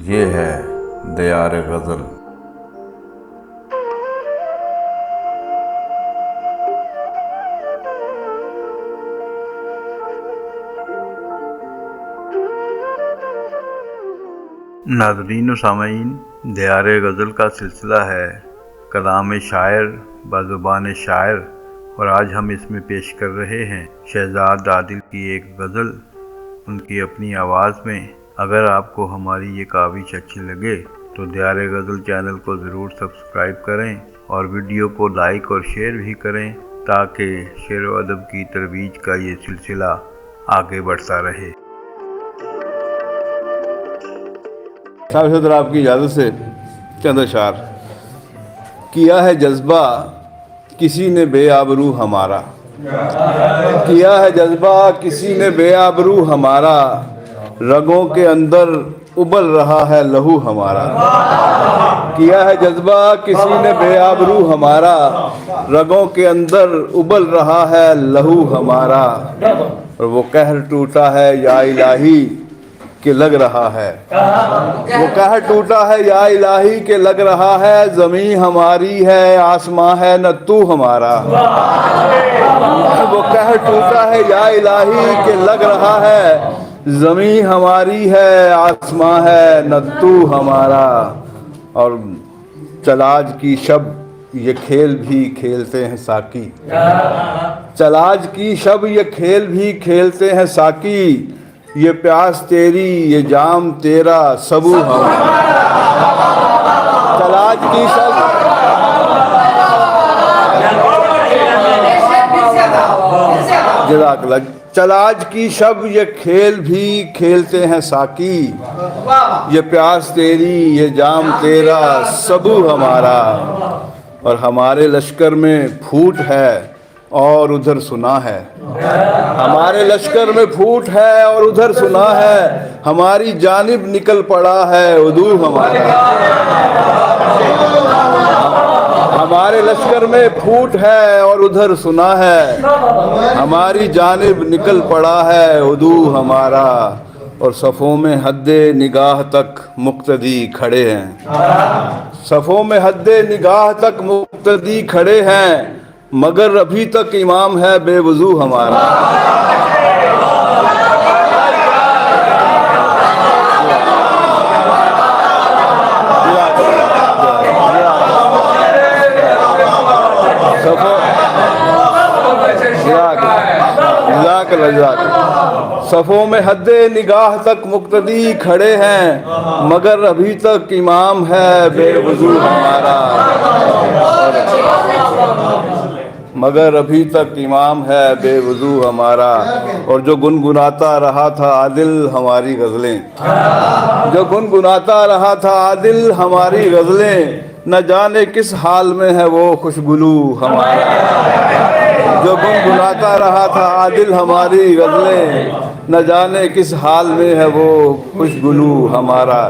ये है दियार गज़ल। नाज़रीन व सामीन, दियार गज़ल का सिलसिला है कलाम शायर बज़ुबान शायर, और आज हम इसमें पेश कर रहे हैं शहजाद आदिल की एक गज़ल उनकी अपनी आवाज़ में। अगर आपको हमारी ये काविश अच्छी लगे तो दियार गज़ल चैनल को ज़रूर सब्सक्राइब करें और वीडियो को लाइक और शेयर भी करें ताकि शेर व अदब की तरवीज का ये सिलसिला आगे बढ़ता रहे। साहब आपकी इजाज़त से चंद अशार। किया है जज्बा किसी ने बेआबरू हमारा, किया है जज्बा किसी ने बेआबरू हमारा, रगों के अंदर उबल रहा है लहू हमारा। किया है जज्बा किसी ने बेआबरू हमारा, रगों के अंदर उबल रहा है लहू हमारा। और वो कहर टूटा है या इलाही के लग रहा है, वो कहर टूटा है या इलाही के लग रहा है, ज़मीं हमारी है आसमां है न तू हमारा। वो कहर टूटा है या इलाही के लग रहा है, ज़मीं हमारी है आसमां है न तू हमारा। और चलाज की शब ये खेल भी खेलते हैं साकी, चलाज की शब ये खेल भी खेलते हैं साकी, ये प्यास तेरी ये जाम तेरा सबू हमारा। चलाज की शब जज़ाकल्लाह, चलाज की शब ये खेल भी खेलते हैं साकी, ये प्यास तेरी ये जाम तेरा सबू हमारा। और हमारे लश्कर में फूट है और उधर सुना है, हमारे लश्कर में फूट है और उधर सुना है, हमारी जानिब निकल पड़ा है उदू हमारा। हमारे लश्कर में फूट है और उधर सुना है, हमारी जानिब निकल पड़ा है उदू हमारा। और सफ़ों में हद्दे निगाह तक मुक्तदी खड़े हैं, सफ़ों में हद्दे निगाह तक मुक्तदी खड़े हैं, मगर अभी तक इमाम है बेवजू हमारा। सफ़ों में हद्दे निगाह तक मुक्तदी खड़े हैं, मगर अभी तक इमाम है बेवजू हमारा। मगर अभी तक इमाम है बेवजू हमारा। और जो गुनगुनाता रहा था आदिल हमारी गज़लें, जो गुनगुनाता रहा था आदिल हमारी गज़लें, न जाने किस हाल में है वो खुशगुलू हमारा। जो गुनगुनाता रहा था आदिल हमारी गज़लें, न जाने किस हाल में है वो खुशगुलू हमारा।